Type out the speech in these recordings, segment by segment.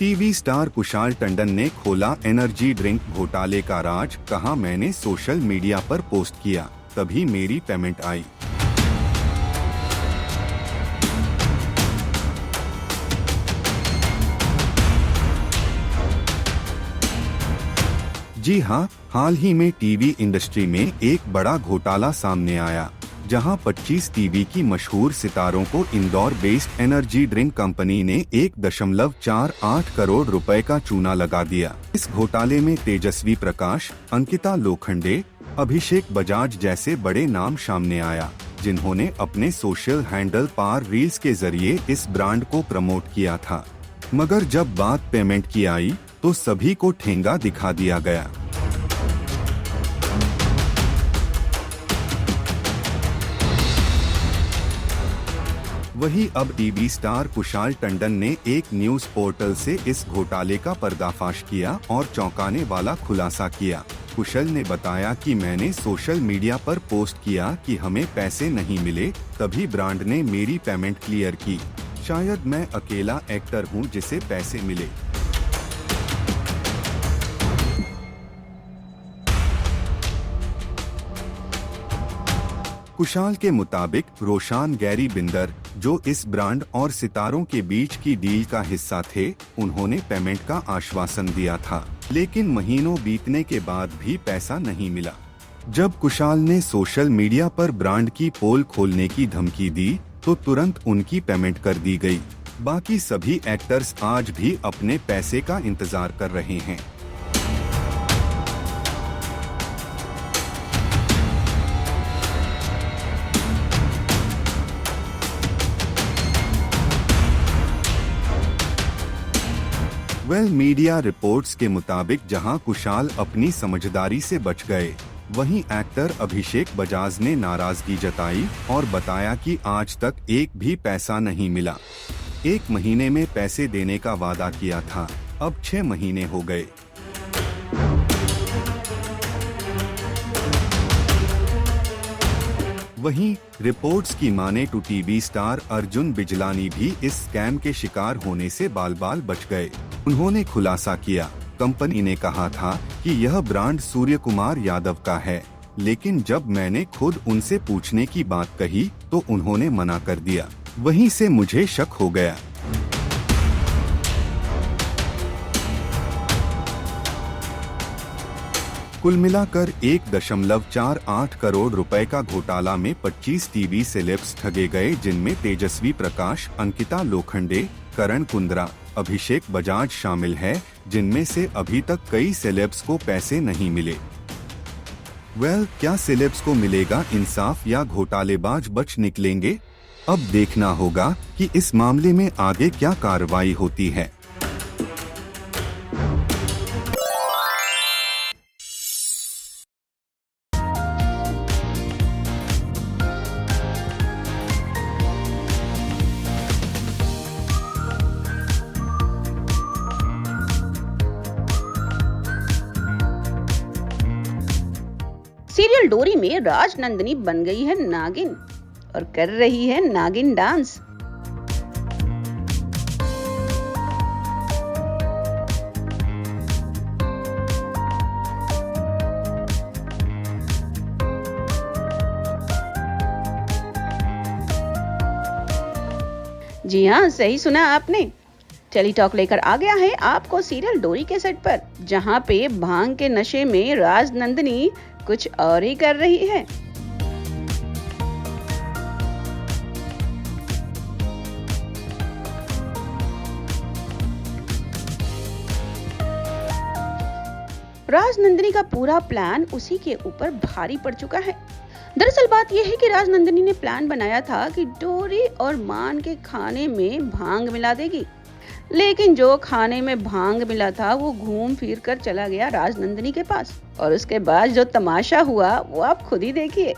TV star Kushal Tandon ने खोला energy drink घोटाले का राज। कहा, मैंने सोशल मीडिया पर पोस्ट किया, तभी मेरी पेमेंट आई। जी हाँ, हाल ही में टीवी इंडस्ट्री में एक बड़ा घोटाला सामने आया, जहां 25 टीवी की मशहूर सितारों को Indore based energy drink company ने 1.48 करोड़ रुपए का चूना लगा दिया। इस घोटाले में तेजस्वी प्रकाश, अंकिता लोखंडे, अभिषेक बजाज जैसे बड़े नाम सामने आया, जिन्होंने अपने सोशल हैंडल पर रील्स के जरिए इस ब्रांड को प्रमोट किया था। मगर जब बात पेमेंट की आई तो सभी को ठेंगा दिखा दिया गया। वहीं अब टीवी स्टार कुशाल टंडन ने एक न्यूज पोर्टल से इस घोटाले का पर्दाफाश किया और चौंकाने वाला खुलासा किया। कुशल ने बताया कि मैंने सोशल मीडिया पर पोस्ट किया कि हमें पैसे नहीं मिले, तभी ब्रांड ने मेरी पेमेंट क्लियर की। शायद मैं अकेला एक्टर हूं जिसे पैसे मिले। कुशाल के मुताबिक रोशान गैरी बिंदर, जो इस ब्रांड और सितारों के बीच की डील का हिस्सा थे, उन्होंने पेमेंट का आश्वासन दिया था, लेकिन महीनों बीतने के बाद भी पैसा नहीं मिला। जब कुशाल ने सोशल मीडिया पर ब्रांड की पोल खोलने की धमकी दी, तो तुरंत उनकी पेमेंट कर दी गई। बाकी सभी एक्टर्स आज भी अपने पैसे का इंतजार कर रहे हैं। मीडिया रिपोर्ट्स के मुताबिक जहां कुशाल अपनी समझदारी से बच गए, वहीं एक्टर अभिषेक बजाज ने नाराजगी जताई और बताया कि आज तक एक भी पैसा नहीं मिला। 1 महीने में पैसे देने का वादा किया था, अब 6 महीने हो गए। वहीं रिपोर्ट्स की माने तो टीवी स्टार अर्जुन बिजलानी भी इस स्कैम के शिकार होने से बाल-बाल बच गए। उन्होंने खुलासा किया, कंपनी ने कहा था कि यह ब्रांड सूर्य कुमार यादव का है, लेकिन जब मैंने खुद उनसे पूछने की बात कही तो उन्होंने मना कर दिया। वहीं से मुझे शक हो गया। कुल मिलाकर 1.48 करोड़ रुपए का घोटाला में 25 टीवी सेलेब्स ठगे गए, जिनमें तेजस्वी प्रकाश, अंकिता लोखंडे, करण कुंद्रा, अभिषेक बजाज शामिल है, जिनमें से अभी तक कई सेलेब्स को पैसे नहीं मिले। क्या सेलेब्स को मिलेगा इंसाफ या घोटालेबाज बच निकलेंगे? अब देखना होगा कि इस मामले में आगे क्या कार्रवाई होती है। सीरियल डोरी में राजनंदिनी बन गई है नागिन और कर रही है नागिन डांस। जी हाँ, सही सुना आपने। टेलीटॉक लेकर आ गया है आपको सीरियल डोरी के सेट पर, जहां पे भांग के नशे में राजनंदिनी कुछ और ही कर रही है। राजनंदिनी का पूरा प्लान उसी के ऊपर भारी पड़ चुका है। दरअसल बात यह है कि राजनंदिनी ने प्लान बनाया था कि डोरी और मान के खाने में भांग मिला देगी, लेकिन जो खाने में भांग मिला था वो घूम फिर कर चला गया राजनंदिनी के पास, और उसके बाद जो तमाशा हुआ वो आप खुद ही देखिए।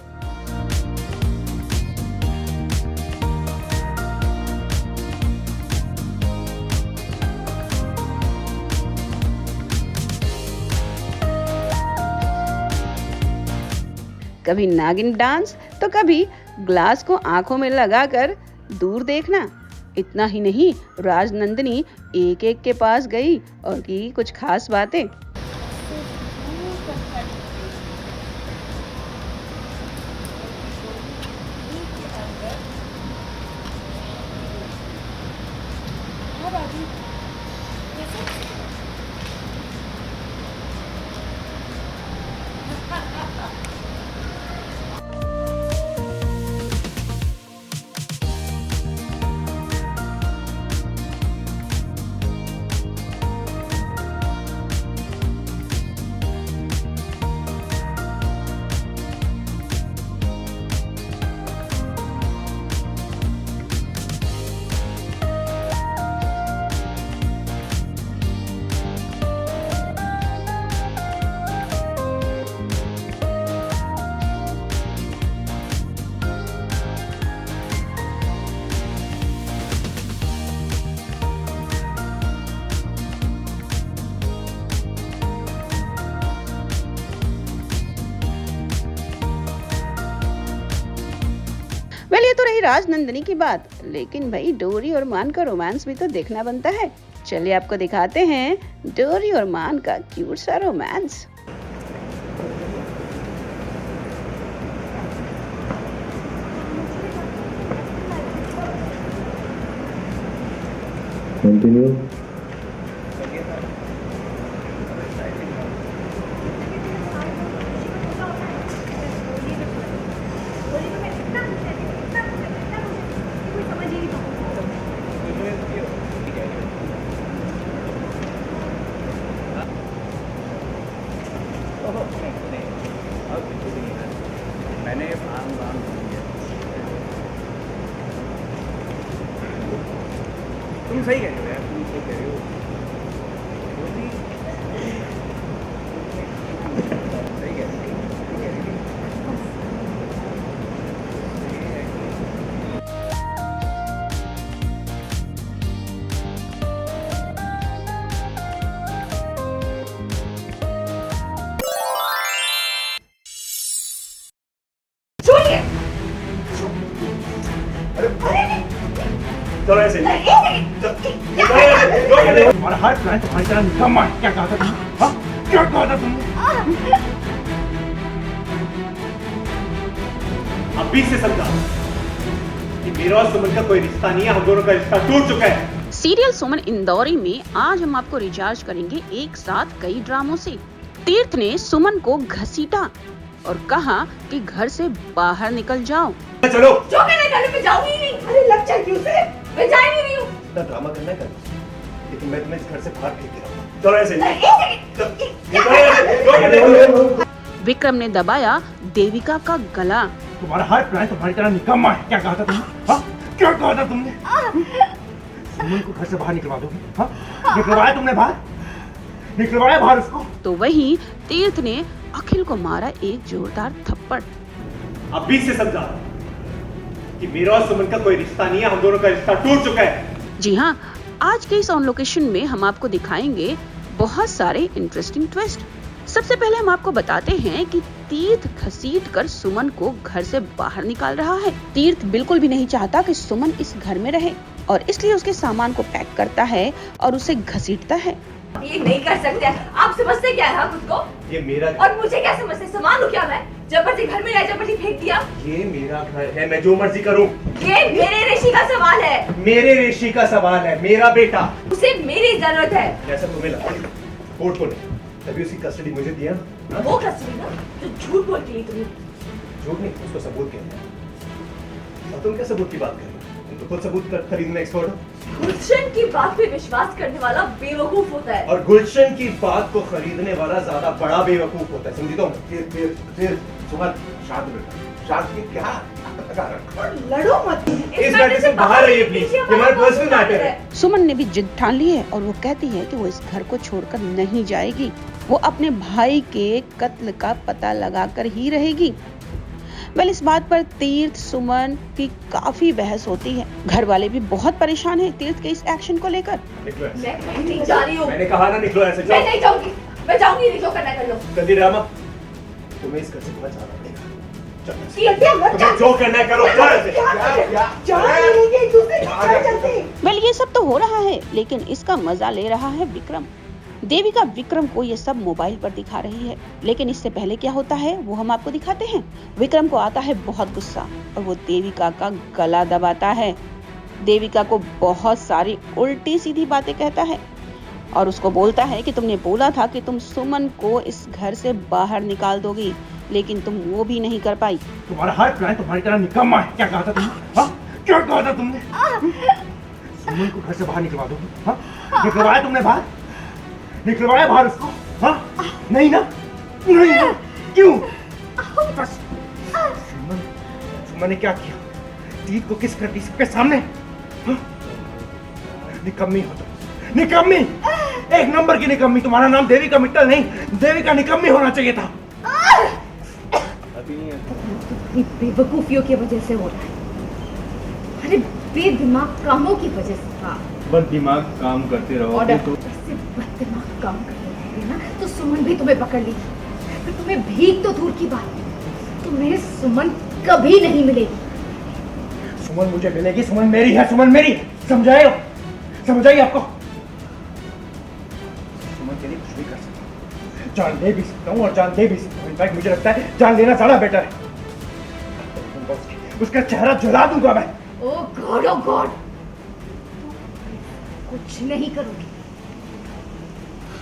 कभी नागिन डांस तो कभी ग्लास को आंखों में लगाकर दूर देखना। इतना ही नहीं, राजनंदिनी एक एक के पास गई और की कुछ खास बातें। वेल, ये तो रही राजनंदिनी की बात, लेकिन भाई डोरी और मान का रोमांस भी तो देखना बनता है। चलिए आपको दिखाते हैं डोरी और मान का क्यूट सा रोमांस। कंटिन्यू। मैंने तुम सही कह रहे हो यार, तुम सही कह रहे हो। सही कह रही हो। चलो ऐसे तुम्हारा हर प्लान तुम्हारी तरह निकम्मा है। क्या कहा था तुमने? हाँ? क्या कहा था तुमने? अभी से समझा कि मेरा और सुमन का कोई रिश्ता नहीं है, हम दोनों का रिश्ता टूट चुका है। सीरियल सुमन इंदौरी में आज हम आपको रिचार्ज करेंगे एक साथ कई ड्रामों से। तीर्थ ने सुमन को घसीटा और कहा कि घर से बाहर निकल जाओ। चलो जो कहना है मैं जाऊंगी ही नहीं। अरे लग जाएगी उसे, मैं जा ही नहीं रही हूँ। इतना ड्रामा करना है, लेकिन मैं तुम्हें इस घर से बाहर फेंक दे रहा हूँ। चलो ऐसे विक्रम ने दबाया देविका का गला। तुम्हारा हर प्लान तुम्हारी तरह निकम्मा है। क्या कहा था तुमने? हाँ? क्या कहा था तुमने? सुमन को घर से बाहर निकलवा दोगे? हाँ? निकलवाया तुमने बाहर? निकलवाया बाहर उसको? तो वहीं तीर्थ ने अखिल को मारा एक जोरदार थप्पड़। अभी से समझा कि मेरा और सुमन का कोई रिश्ता नहीं है, हम दोनों का रिश्ता टूट चुका है। जी हाँ, आज के इस ऑन लोकेशन में हम आपको दिखाएंगे बहुत सारे इंटरेस्टिंग ट्विस्ट। सबसे पहले हम आपको बताते हैं कि तीर्थ घसीट कर सुमन को घर से बाहर निकाल रहा है। तीर्थ बिल्कुल भी नहीं चाहता कि सुमन इस घर में रहे और इसलिए उसके सामान को पैक करता है और उसे घसीटता है। ये नहीं कर सकते। आप समझते क्या है खुद को? ये मेरा और मुझे क्या समझते? सामान लूं क्या मैं? जबरदस्ती घर में लाया, जबरदस्ती फेंक दिया। ये मेरा घर है, मैं जो मर्जी करूं। ये मेरे ऋषि का सवाल है। मेरे ऋषि का सवाल है, मेरा बेटा। उसे मेरी जरूरत है। ऐसा तुम्हें लगा? कोर्ट को नहीं, तभी उसकी कस्टडी मुझे दिया ना। वो कस्टडी ना जो झूठ बोल के ली तुमने। झूठ नहीं, उसको सबूत कहते हैं। और तुम क्या सबूत की बात कर रहे हो? तुम तो खुद सबूत खरीदने में एक्सपर्ट हो। गुलशन की बात पे विश्वास करने वाला बेवकूफ होता है। और गुलशन की बात को खरीदने वाला ज्यादा बड़ा बेवकूफ होता है, समझी? तो फिर सुमन शांत बेटा, शांत की क्या लड़ो मत। इस मैटर से बाहर रहिए प्लीज, ये हमारा पर्सनल मैटर है। सुमन ने भी जिद ठान ली है और वो कहती है कि वो इस घर को छोड़कर नहीं जाएगी। वो अपने भाई के कत्ल का पता लगाकर ही रहेगी। वेल, इस बात पर तीर्थ सुमन की काफी बहस होती है। घर वाले भी बहुत परेशान हैं तीर्थ के इस एक्शन को लेकर। मैं नहीं जा रही हूँ। मैंने कहा ना निकलो ऐसे। मैं नहीं जाऊंगी। मैं जाऊंगी नहीं, जो करना कर लो। गंदी ड्रामा, तुम्हें इस घर से बाहर जाना पड़ेगा। तुम्हें जो करना है करो। वेल ये सब तो हो रहा है, लेकिन इसका मजा ले रहा है विक्रम। देविका विक्रम को ये सब मोबाइल पर दिखा रही है, लेकिन इससे पहले क्या होता है वो हम आपको दिखाते हैं। विक्रम को आता है बहुत गुस्सा और वो देविका का गला दबाता है। देविका को बहुत सारी उल्टी सीधी बातें कहता है और उसको बोलता है कि तुमने बोला था कि तुम सुमन को इस घर से बाहर निकाल दोगी, लेकिन तुम वो भी नहीं कर पाई। तुम्हारा हर प्लान तुम्हारी तरह निकम्मा है। क्या कहा था तुमने? हाँ? क्या कहा था तुमने? सुमन को घर से बाहर निकलवा दोगी? हाँ? निकलवाया तुमने बाहर? निकलवाया बाहर उसको? हाँ? नहीं ना? नहीं ना? क्यों? बस सुमन ने क्या किया? तीत को किस कर दी सबके सामने? हाँ? निकम्मी हो तुम, निकम्मी, एक नंबर की निकम्मी। तुम्हारा नाम देविका मित्तल नहीं, देविका निकम्मी होना चाहिए था। अपनी बेवकूफियों की वजह से हो रहा है। अरे बेदिमाग कामों की वजह से। हाँ, बददिमाग काम करते रहो तो ऐसे बददिमाग काम करते रहोगे ना तो सुमन भी तुम्हें पकड़ लेगी। फिर तुम्हें भीख तो दूर की बात है, तुम्हें सुमन कभी नहीं मिलेगी। सुमन मुझे मिलेगी, सुमन मेरी है, सुमन मेरी है। समझाए? समझाइए आपको। सुमन के लिए कुछ भी कर सकता हूँ, जान दे भी सकता हूँ और जान दे भी सकता हूँ। इनफैक्ट मुझे लगता है जान लेना ज्यादा बेटर है। उसका चेहरा जला दूंगा मैं। ओह गॉड, कुछ नहीं करोगी।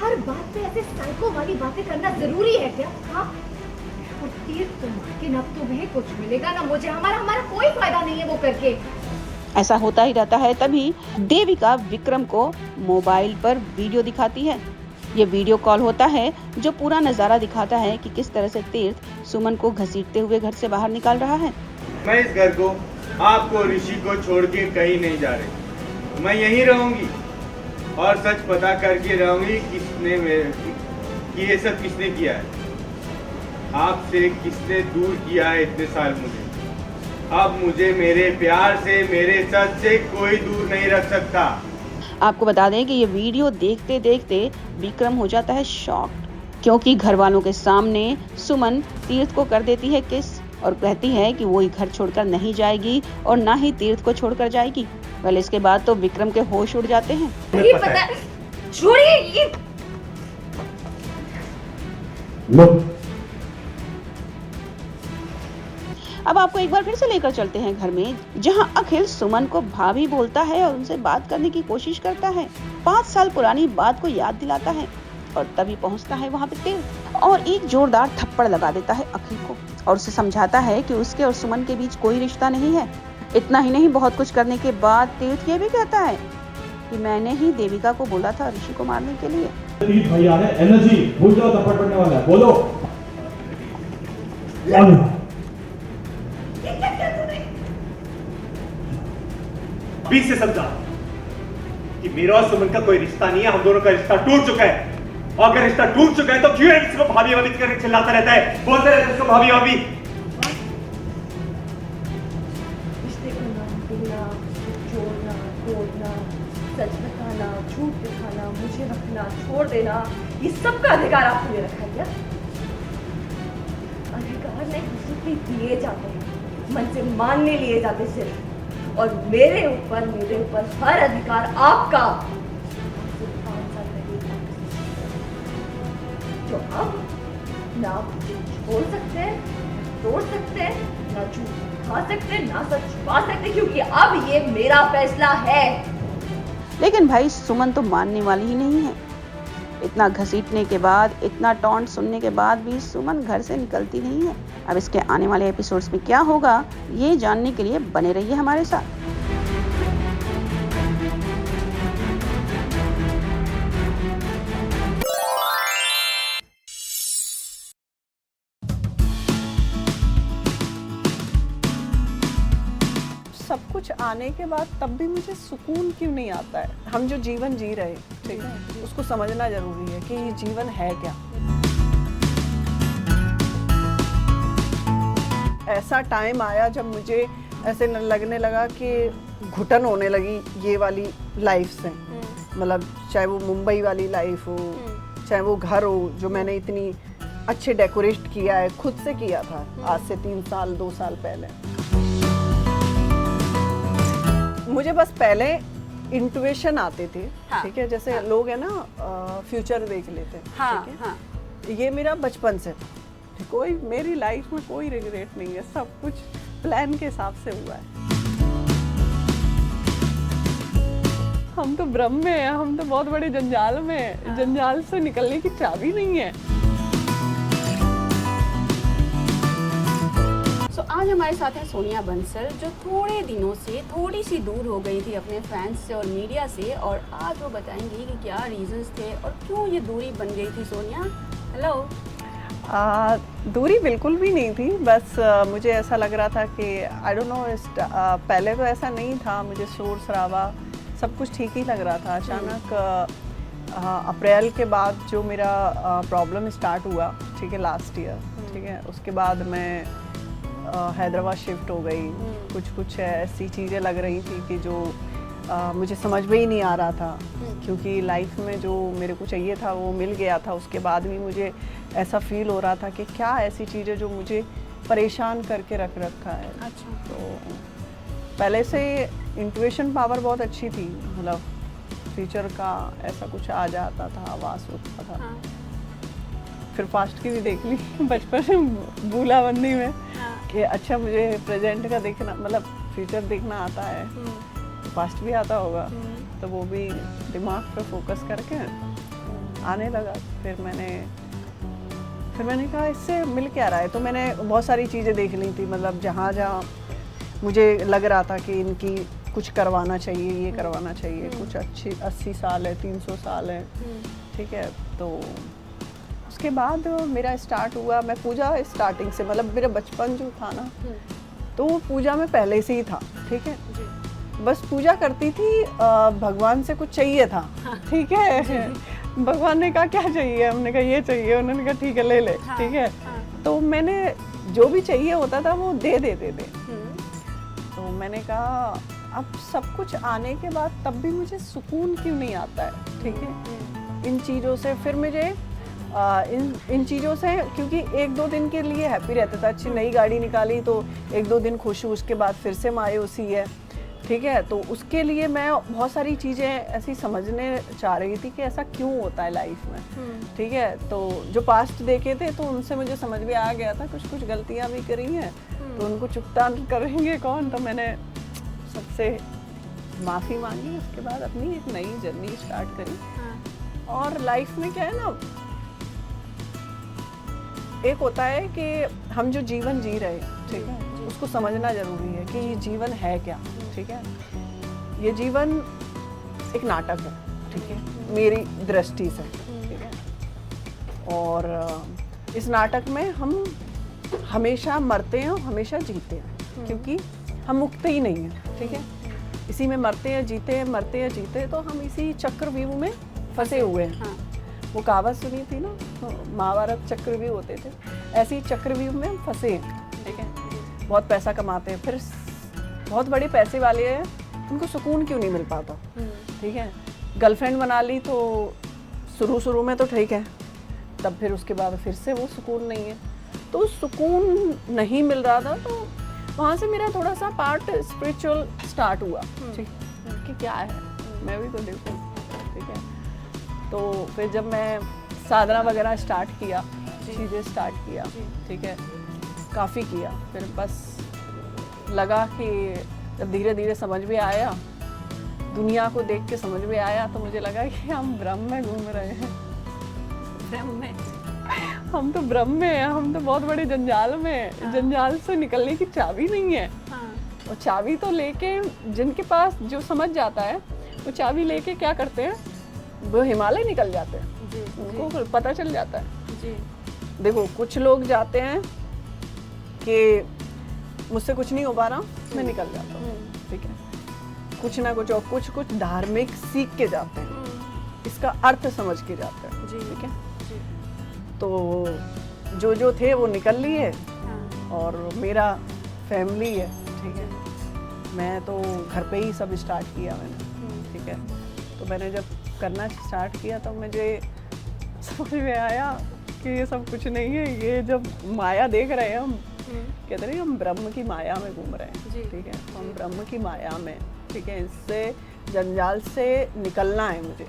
हर बात पे ऐसे साइको वाली बातें करना जरूरी है क्या? हाँ, और तीर तो मार के ना तुम्हें कुछ मिलेगा ना मुझे। हमारा कोई फायदा नहीं है वो करके। ऐसा होता ही रहता है। तभी देविका विक्रम को मोबाइल पर वीडियो दिखाती है। ये वीडियो कॉल होता है जो पूरा नजारा दिखाता है कि किस तरह से तीर्थ सुमन को घसीटते हुए घर से बाहर निकाल रहा है। मैं इस घर को, आपको, ऋषि को छोड़ के कहीं नहीं जा रही। मैं यहीं रहूंगी और सच पता करके रहूंगी कि ये सब किसने किया है। आपसे किसने दूर किया है इतने साल मुझे। अब मुझे मेरे प्यार से, मेरे सच से कोई दूर नहीं रख सकता। आपको बता दें कि ये वीडियो देखते देखते विक्रम हो जाता है शॉक, क्योंकि घर वालों के सामने सुमन तीर्थ को कर देती है किस और कहती है कि वो घर छोड़कर नहीं जाएगी और ना ही तीर्थ को छोड़कर जाएगी। well, इसके बाद तो विक्रम के होश उड़ जाते हैं। नहीं पता, छोड़िए ये। अब आपको एक बार फिर से लेकर चलते हैं घर में, जहां अखिल सुमन को भाभी बोलता है और उनसे बात करने की कोशिश करता है। 5 साल पुरानी बात को याद दिलाता है और तभी पहुंचता है वहां पे तीर्थ और एक जोरदार थप्पड़ लगा देता है अखिल को और उसे समझाता है कि उसके और सुमन के बीच कोई रिश्ता नहीं है। इतना ही नहीं, बहुत कुछ करने के बाद तीर्थ ये भी कहता है कि मैंने ही देविका को बोला था ऋषि को मारने के लिए। तीर्थ भैया ने एनर्जी भूल जाओ, थप्पड़ पड़ने वाला है, बोलो। बीच से समझा कि मेरा और सुमन का कोई रिश्ता नहीं है। हम दोनों का रिश्ता टूट चुका है और अगर रिश्ता टूट चुका है तो क्यों इसको भाभी भाभी करके चिल्लाता रहता है, बोलते रहते इसको भाभी भाभी। रिश्ते को नाम देना, जोड़ना, तोड़ना, सच बताना, झूठ दिखाना, मुझे रखना, छोड़ देना, ये सबका अधिकार आपने रखा है क्या? अधिकार नहीं, दूसरे दिए जाते हैं, मन से मानने लिए जाते सिर्फ। और मेरे ऊपर हर अधिकार आपका। सिर्फ 5 साल पहले तो अब ना आप मुझे छोड़ सकते हैं, तोड़ सकते हैं, ना झूठ दिखा सकते, ना सच छुपा सकते, क्योंकि अब ये मेरा फैसला है। लेकिन भाई सुमन तो मानने वाली ही नहीं है। इतना घसीटने के बाद, इतना टॉन्ट सुनने के बाद भी सुमन घर से निकलती नहीं है। अब इसके आने वाले एपिसोड्स में क्या होगा ये जानने के लिए बने रहिए हमारे साथ। सब कुछ आने के बाद तब भी मुझे सुकून क्यों नहीं आता है? हम जो जीवन जी रहे, ठीक है, उसको समझना जरूरी है कि ये जीवन है क्या। ऐसा टाइम आया जब मुझे ऐसे लगने लगा कि घुटन होने लगी ये वाली लाइफ से। मतलब चाहे वो मुंबई वाली लाइफ हो, चाहे वो घर हो जो मैंने इतनी अच्छे डेकोरेट किया है, खुद से किया था आज से 3 साल 2 साल पहले। मुझे बस पहले इंट्यूशन आते थे, हाँ, ठीक है, जैसे हाँ, लोग है ना फ्यूचर देख लेते हैं, हाँ, ठीक है, हाँ, ये मेरा बचपन से था। कोई मेरी लाइफ में कोई रिग्रेट नहीं है, सब कुछ प्लान के हिसाब से हुआ है। हम तो ब्रह्म में हैं, हम तो बहुत बड़े जंजाल में हैं, जंजाल से निकलने की चाबी नहीं है। आज हमारे साथ है सोनिया बंसल, जो थोड़े दिनों से थोड़ी सी दूर हो गई थी अपने फैंस से और मीडिया से, और आज वो बताएंगी कि क्या रीजंस थे और क्यों ये दूरी बन गई थी। सोनिया, हेलो। दूरी बिल्कुल भी नहीं थी, बस मुझे ऐसा लग रहा था कि आई डोंट नो, पहले तो ऐसा नहीं था, मुझे शोर शराबा सब कुछ ठीक ही लग रहा था। अचानक अप्रैल के बाद जो मेरा प्रॉब्लम स्टार्ट हुआ, ठीक है, लास्ट ईयर, ठीक है, उसके बाद मैं हैदराबाद शिफ्ट हो गई। कुछ ऐसी चीज़ें लग रही थी कि जो मुझे समझ में ही नहीं आ रहा था, क्योंकि लाइफ में जो मेरे को चाहिए था वो मिल गया था। उसके बाद भी मुझे ऐसा फील हो रहा था कि क्या ऐसी चीज़ें जो मुझे परेशान करके रख रखा है। अच्छा। तो पहले से इंट्यूशन पावर बहुत अच्छी थी, मतलब फ्यूचर का ऐसा कुछ आ जाता था, आवाज़ उठता था। हाँ। फिर पास्ट की भी देख ली बचपन में बूलाबंदी में, कि अच्छा मुझे प्रेजेंट का देखना, मतलब फ्यूचर देखना आता है, पास्ट भी आता होगा, तो वो भी दिमाग पे फोकस करके आने लगा। फिर मैंने कहा इससे मिल क्या रहा है, तो मैंने बहुत सारी चीज़ें देख ली थी, मतलब जहाँ मुझे लग रहा था कि इनकी कुछ करवाना चाहिए, ये करवाना चाहिए, कुछ अच्छी 80 साल है, 300 साल है, ठीक है। तो उसके बाद मेरा स्टार्ट हुआ, मैं पूजा स्टार्टिंग से, मतलब मेरा बचपन जो था ना, तो वो पूजा में पहले से ही था, ठीक है, बस पूजा करती थी, भगवान से कुछ चाहिए था, ठीक है, भगवान ने कहा क्या चाहिए, हमने कहा ये चाहिए, उन्होंने कहा ठीक है ले ले, ठीक है, तो मैंने जो भी चाहिए होता था वो दे देते थे। तो मैंने कहा अब सब कुछ आने के बाद तब भी मुझे सुकून क्यों नहीं आता है, ठीक है, इन चीज़ों से। फिर मुझे इन चीज़ों से, क्योंकि 1-2 दिन के लिए हैप्पी रहता था, अच्छी नई गाड़ी निकाली तो 1-2 दिन खुश हूँ, उसके बाद फिर से मायूसी है, ठीक है। तो उसके लिए मैं बहुत सारी चीज़ें ऐसी समझने चाह रही थी कि ऐसा क्यों होता है लाइफ में, ठीक है। तो जो पास्ट देखे थे तो उनसे मुझे समझ में आ गया था कुछ गलतियाँ भी करी हैं, तो उनको चुकता करेंगे कौन, तो मैंने सबसे माफ़ी मांगी। उसके बाद अपनी एक नई जर्नी स्टार्ट करी। और लाइफ में क्या है ना, एक होता है कि हम जो जीवन जी रहे हैं, ठीक है, उसको समझना जरूरी है कि ये जीवन है क्या, ठीक है। ये जीवन एक नाटक है, ठीक है, मेरी दृष्टि से, ठीक है। और इस नाटक में हम हमेशा मरते हैं और हमेशा जीते हैं, क्योंकि हम मुक्त ही नहीं हैं, ठीक है। इसी में मरते हैं जीते हैं, मरते हैं जीते हैं, तो हम इसी चक्रव्यूह में फंसे हुए हैं। वो कहावत सुनी थी ना, महाभारत चक्रव्यूह होते थे, ऐसे ही चक्रव्यूह में हम फंसे हैं, ठीक है। बहुत पैसा कमाते हैं, फिर बहुत बड़े पैसे वाले हैं, उनको सुकून क्यों नहीं मिल पाता, ठीक है। गर्लफ्रेंड बना ली तो शुरू में तो ठीक है, तब फिर उसके बाद फिर से वो सुकून नहीं है, तो सुकून नहीं मिल रहा था। तो वहाँ से मेरा थोड़ा सा पार्ट स्पिरिचुअल स्टार्ट हुआ, ठीक कि क्या है, मैं भी तो देखूँ, ठीक है। तो फिर जब मैं साधना वगैरह स्टार्ट किया, चीज़ें स्टार्ट किया, ठीक है, काफ़ी किया, फिर बस लगा कि जब धीरे धीरे समझ में आया, दुनिया को देख के समझ में आया, तो मुझे लगा कि हम ब्रह्म में घूम रहे हैं। ब्रह्म में? हम तो ब्रह्म में हैं, हम तो बहुत बड़े जंजाल में हैं, जंजाल से निकलने की चाबी नहीं है। और चाबी तो लेके, जिनके पास जो समझ जाता है वो चाबी लेके क्या करते हैं, वो हिमालय निकल जाते हैं, उनको पता चल जाता है। जी। देखो कुछ लोग जाते हैं कि मुझसे कुछ नहीं हो पा रहा, मैं निकल जाता हूँ, ठीक है, कुछ ना कुछ, और कुछ धार्मिक सीख के जाते हैं, इसका अर्थ समझ के जाते हैं, ठीक है। तो जो थे वो निकल लिए, और मेरा फैमिली है, ठीक है, मैं तो घर पे ही सब स्टार्ट किया मैंने, ठीक है। तो मैंने जब करना स्टार्ट किया तो मुझे समझ में आया कि ये सब कुछ नहीं है, ये जब माया देख रहे हैं हम, कहते हैं हम ब्रह्म की माया में घूम रहे हैं, जी। ठीक है, हम ब्रह्म की माया में, ठीक है, इससे जंजाल से निकलना है मुझे।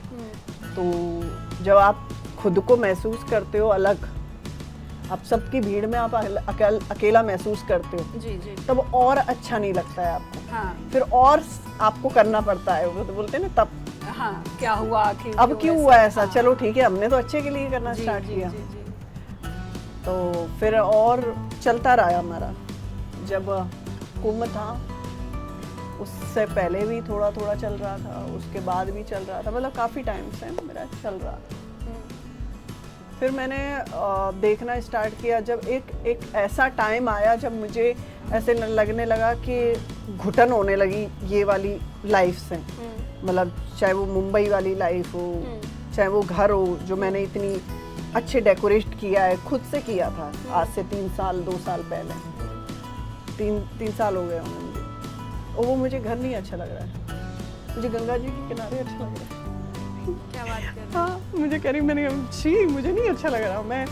तो जब आप खुद को महसूस करते हो अलग, आप सबकी भीड़ में आप अकेला महसूस करते हो, जी जी। तब और अच्छा नहीं लगता है आपको, हाँ फिर और आपको करना पड़ता है, वो तो बोलते हैं ना तब हाँ, क्या हुआ आखिर, अब क्यों हुआ ऐसा, हाँ, चलो ठीक है, हमने तो अच्छे के लिए करना जी, स्टार्ट जी, किया। जी, जी। तो फिर और चलता रहा हमारा। जब कुंभ था उससे पहले भी थोड़ा थोड़ा चल रहा था, उसके बाद भी चल रहा था, मतलब काफ़ी टाइम से मेरा चल रहा था। फिर मैंने देखना स्टार्ट किया जब एक ऐसा टाइम आया जब मुझे ऐसे लगने लगा कि घुटन होने लगी ये वाली लाइफ से, मतलब चाहे वो मुंबई वाली लाइफ हो, चाहे वो घर हो जो मैंने इतनी अच्छे डेकोरेट किया है, खुद से किया था आज से 3 साल 2 साल पहले, 3 साल हो गए होंगे मुझे, और वो मुझे घर नहीं अच्छा लग रहा है, मुझे गंगा जी के किनारे अच्छा लग रहा है। क्या बात कर रहे हैं? हाँ, मुझे कह रही, मैंने छी मुझे नहीं अच्छा लग रहा, मैं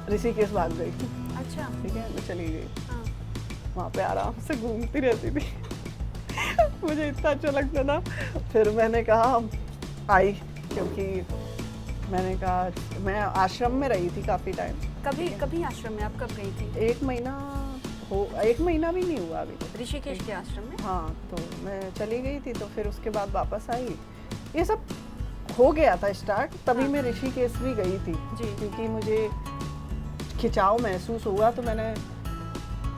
ऋषिकेश भाग गई, अच्छा ठीक है, मैं चली गई, हाँ, वहाँ पे आराम से घूमती रहती थी मुझे इतना अच्छा लगता था। फिर मैंने कहा आई, क्योंकि मैंने कहा मैं आश्रम में रही थी काफ़ी टाइम, कभी आश्रम में आप कब गई थी? 1 महीना भी नहीं हुआ अभी तो। ऋषिकेश के आश्रम में? हाँ, तो मैं चली गई थी, तो फिर उसके बाद वापस आई, ये सब हो गया था स्टार्ट, तभी हाँ। मैं ऋषिकेश भी गई थी जी। क्योंकि मुझे खिंचाव महसूस हुआ, तो मैंने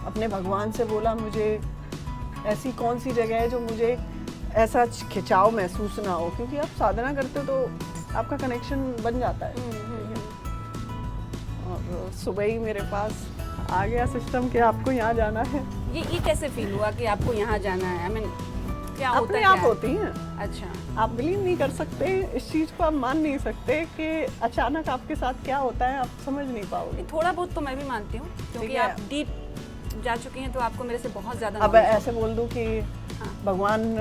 अपने भगवान से बोला मुझे ऐसी कौन सी जगह है जो मुझे ऐसा खिंचाव महसूस ना हो, क्योंकि आप साधना करते हो तो आपका कनेक्शन बन जाता है। और सुबह ही मेरे पास आ गया सिस्टम कि आपको यहाँ जाना है, ये कैसे फील हुआ कि आपको यहाँ जाना है? I mean, क्या होता अपने है, आप क्या है? होती हैं, अच्छा, आप बिलीव नहीं कर सकते इस चीज़ को, आप मान नहीं सकते कि अचानक आपके साथ क्या होता है, आप समझ नहीं पाओगे। थोड़ा बहुत तो मैं भी मानती हूँ, क्योंकि ठीक है। आप डीप जा चुकी हैं, तो आपको मेरे से बहुत ज्यादा अब knowledge है। ऐसे बोल दूं कि हाँ। भगवान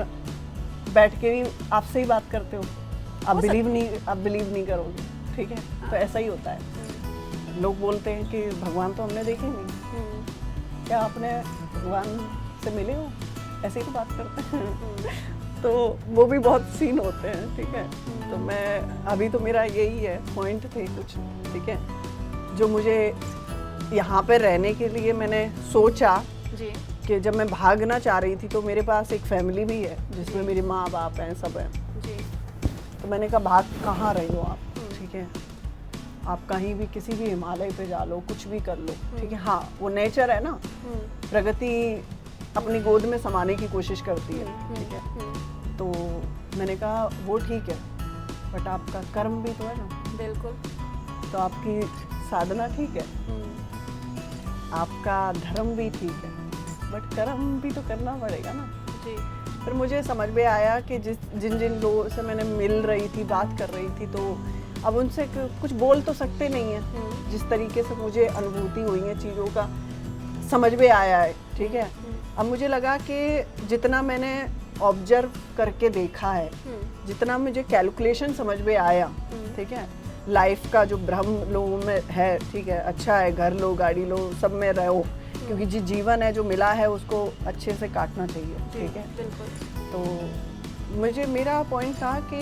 बैठ के भी आपसे ही बात करते हो, आप हो बिलीव नहीं करोगे, ठीक है, तो ऐसा ही होता है। लोग बोलते हैं कि भगवान तो हमने देखे नहीं, क्या आपने भगवान से मिले हो, ऐसे ही तो बात करते हैं तो वो भी बहुत सीन होते हैं, ठीक है। तो मैं अभी तो मेरा यही है, पॉइंट थे कुछ, ठीक है, जो मुझे यहाँ पे रहने के लिए मैंने सोचा जी कि जब मैं भागना चाह रही थी तो मेरे पास एक फैमिली भी है जिसमें मेरे माँ बाप हैं, सब हैं, जी तो मैंने कहा भाग कहाँ रहे हो आप, ठीक है, आप कहीं भी किसी भी हिमालय पे जा लो, कुछ भी कर लो, ठीक है। हाँ, वो नेचर है ना, प्रगति अपनी गोद में समाने की कोशिश करती है, ठीक है। तो मैंने कहा वो ठीक है, बट आपका कर्म भी तो है ना, बिल्कुल। तो आपकी साधना ठीक है, आपका धर्म भी ठीक है, बट कर्म भी तो करना पड़ेगा ना। जी फिर मुझे समझ में आया कि जिन लोगों से मैंने मिल रही थी, बात कर रही थी, तो अब उनसे कुछ बोल तो सकते नहीं है, जिस तरीके से मुझे अनुभूति हुई है चीज़ों का, समझ में आया है, ठीक है। अब मुझे लगा कि जितना मैंने ऑब्जर्व करके देखा है, जितना मुझे कैलकुलेशन समझ में आया, ठीक है, लाइफ का जो भ्रम लोगों में है, ठीक है, अच्छा है घर लो गाड़ी लो सब में रहो, क्योंकि जिस जीवन है जो मिला है उसको अच्छे से काटना चाहिए, ठीक है। बिल्कुल। तो मुझे मेरा पॉइंट था कि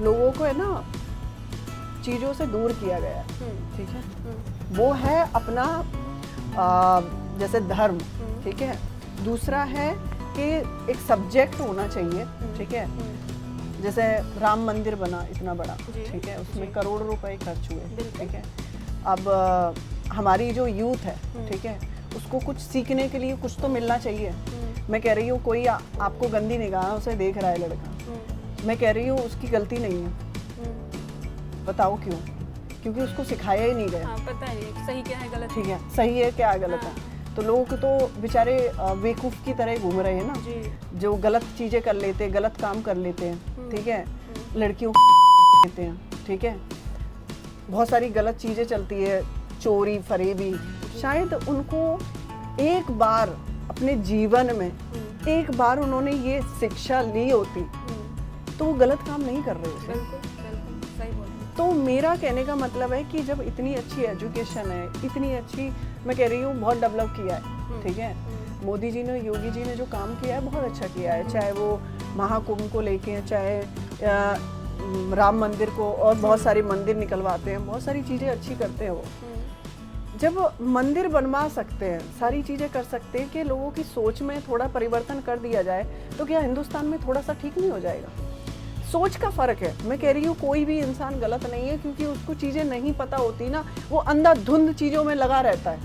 लोगों को है ना चीज़ों से दूर किया गया है, ठीक है, वो है अपना जैसे धर्म, ठीक है, दूसरा है कि एक सब्जेक्ट होना चाहिए, ठीक है, जैसे राम मंदिर बना इतना बड़ा, ठीक है, उसमें करोड़ों रुपए खर्च हुए, ठीक है। अब हमारी जो यूथ है, ठीक है, उसको कुछ सीखने के लिए कुछ तो मिलना चाहिए। मैं कह रही हूँ कोई आपको गंदी निगाहों से देख रहा है लड़का, मैं कह रही हूँ उसकी गलती नहीं है, बताओ क्यों? क्योंकि उसको सिखाया ही नहीं गया, हाँ, पता है सही क्या है गलत, ठीक है, सही है क्या गलत है। तो लोग तो बेचारे बेवकूफ़ की तरह घूम रहे हैं ना, जी जो गलत चीज़ें कर लेते हैं, गलत काम कर लेते हैं, ठीक है, लड़कियों लेते हैं, ठीक है, बहुत सारी गलत चीज़ें चलती है, चोरी फरेबी। शायद उनको एक बार अपने जीवन में एक बार उन्होंने ये शिक्षा ली होती तो वो गलत काम नहीं कर रहे होते। बिल्कुल बिल्कुल सही बोल रहे हैं। तो मेरा कहने का मतलब है कि जब इतनी अच्छी एजुकेशन है, इतनी अच्छी, मैं कह रही हूँ बहुत डेवलप किया है, ठीक है। मोदी जी ने, योगी जी ने जो काम किया है बहुत अच्छा किया है, चाहे वो महाकुंभ को लेके, चाहे राम मंदिर को, और बहुत सारे मंदिर निकलवाते हैं, बहुत सारी चीज़ें अच्छी करते हैं वो। जब मंदिर बनवा सकते हैं, सारी चीज़ें कर सकते हैं कि लोगों की सोच में थोड़ा परिवर्तन कर दिया जाए, तो क्या हिंदुस्तान में थोड़ा सा ठीक नहीं हो जाएगा? सोच का फ़र्क है। मैं कह रही हूँ कोई भी इंसान गलत नहीं है, क्योंकि उसको चीज़ें नहीं पता होती ना, वो अंधाधुंध चीज़ों में लगा रहता है।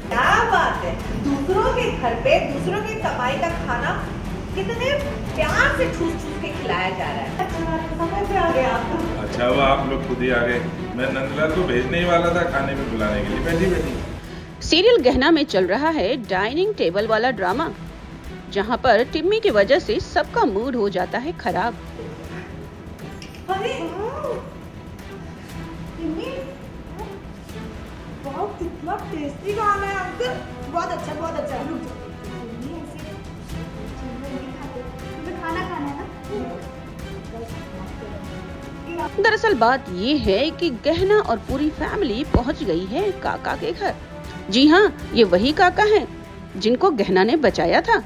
क्या बात है, दूसरों के घर पे दूसरों की कमाई का खाना कितने प्यार से ठूस ठूस के खिलाया जा रहा है। समझ में आ गया आपको? अच्छा हुआ आप लोग खुद ही आ गए। मैं नंदलाल को भेजने ही वाला था खाने में बुलाने के लिए। बैठी बैठी। सीरियल गहना में चल रहा है डाइनिंग टेबल वाला ड्रामा, जहां पर टिम्मी की वजह से सबका मूड हो जाता है खराब। अरे टिम्मी, वाह कितना टेस्टी खाना है अंकल, बहुत अच्छा बहुत अच्छा। रुक जाओ। खाना खाना है ना। दरअसल बात ये है कि गहना और पूरी फैमिली पहुंच गई है काका के घर। जी हाँ, ये वही काका हैं जिनको गहना ने बचाया था।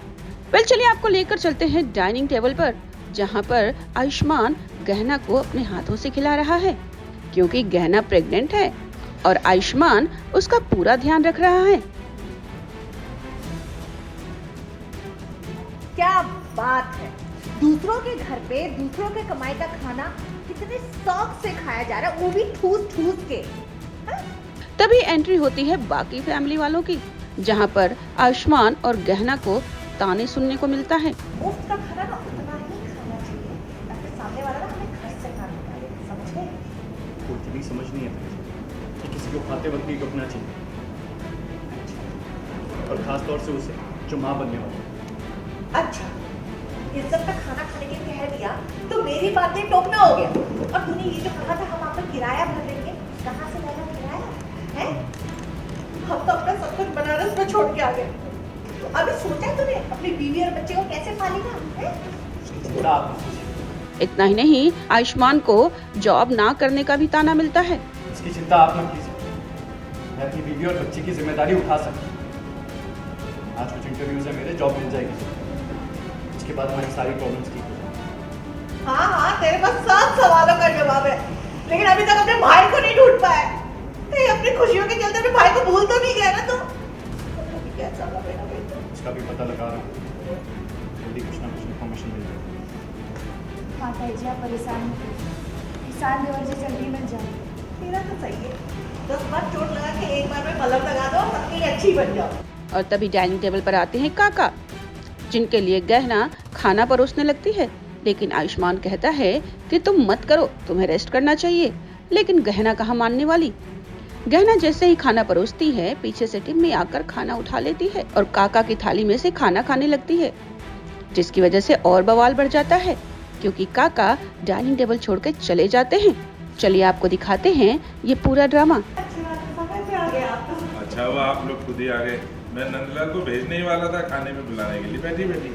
वेल चलिए आपको लेकर चलते हैं डाइनिंग टेबल पर, जहाँ पर आयुष्मान गहना को अपने हाथों से खिला रहा है, क्योंकि गहना प्रेग्नेंट है और आयुष्मान उसका पूरा ध्यान रख रहा है। क्या बात है, दूसरों के घर पे दूसरों के कमाई का खाना कितने शौक से खाया जा रहा है, वो भी ठूस ठूस के। तभी एंट्री होती है बाकी फैमिली वालों की, जहाँ पर आयुष्मान और गहना को ताने सुनने को मिलता है। मुफ्त का खाना ना उतना ही खाना चाहिए ताकि सामने वाला ना हमें घर से खाना खाए, समझे? कोई भी समझ नहीं आता कि किसी को खाते वक्त ही रुकना चाहिए, और खास तौर से उसे जो माँ बनने वाली है। अच्छा, इज्जत का खाना खाने के लिए कह दिया तो मेरी बातें टोकना हो गया। और तूने ये जो कहा था हम आपका किराया भर देंगे, कहाँ से लाएगा किराया है? हम तो अपना सब कुछ बनारस में छोड़ के आ गए। तो अभी सोचा तूने अपनी बीवी और बच्चे को कैसे पालेगा है? थोड़ा आप सोचिए। इतना ही नहीं, आयुष्मान को जॉब ना करने का भी ताना मिलता है। इसकी चिंता आप मत कीजिए, मैं अपनी बीवी और बच्चे की जिम्मेदारी उठा सकता हूँ। आज कुछ इंटरव्यूज है मेरे, जॉब मिल जाएगी, उसके बाद हमारी सारी प्रॉब्लम्स ठीक हो जाएंगी। हाँ हाँ, तेरे पास 7 सवालों का जवाब है, लेकिन अभी तक अपने भाई को नहीं ढूंढ पाया। अपनी खुशियों के चलते अपने भाई को भूल तो नहीं गया ना तू? क्या चल रहा है बेटा? उसका भी पता लगा रहा हूँ, जल्दी कुछ ना कुछ इन्फॉर्मेशन मिल जाएगी। हाँ ताई जी, आप परेशान मत होइए, किसान देवर जी जल्दी मिल जाएंगे। तेरा तो सही है, 10 बार चोट लगा के एक बार में मलहम लगा दो, सबके लिए अच्छी बन जाओ। और तभी डाइनिंग टेबल पर आते हैं काका, जिनके लिए गहना खाना परोसने लगती है, लेकिन आयुष्मान कहता है कि तुम मत करो, तुम्हें रेस्ट करना चाहिए। लेकिन गहना कहाँ मानने वाली। गहना जैसे ही खाना परोसती है, पीछे से टिम्मी आकर खाना उठा लेती है और काका की थाली में से खाना खाने लगती है, जिसकी वजह से और बवाल बढ़ जाता है, क्योंकि काका डाइनिंग टेबल छोड़कर चले जाते हैं। चलिए आपको दिखाते हैं ये पूरा ड्रामा। अच्छा हुआ आप लोग खुद ही आ गए। मैं नंदलाल को भेजने ही वाला था खाने में बुलाने के लिए। बैठी बैठी।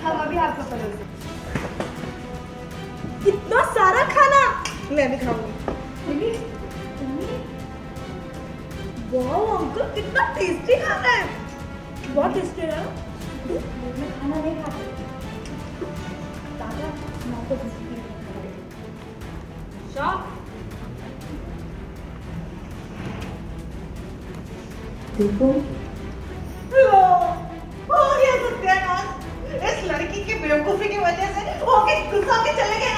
हम अभी आपको परोसे। इतना सारा खाना मैं भी खाऊंगी। वाह अंकल, कितना टेस्टी खाना है, बहुत टेस्टी है। मैं खाना नहीं खाती दादा, मैं आपको देखो हो गया सत्यानाश। इस लड़की की बेवकूफी की वजह से वो के गुस्सा के चले गए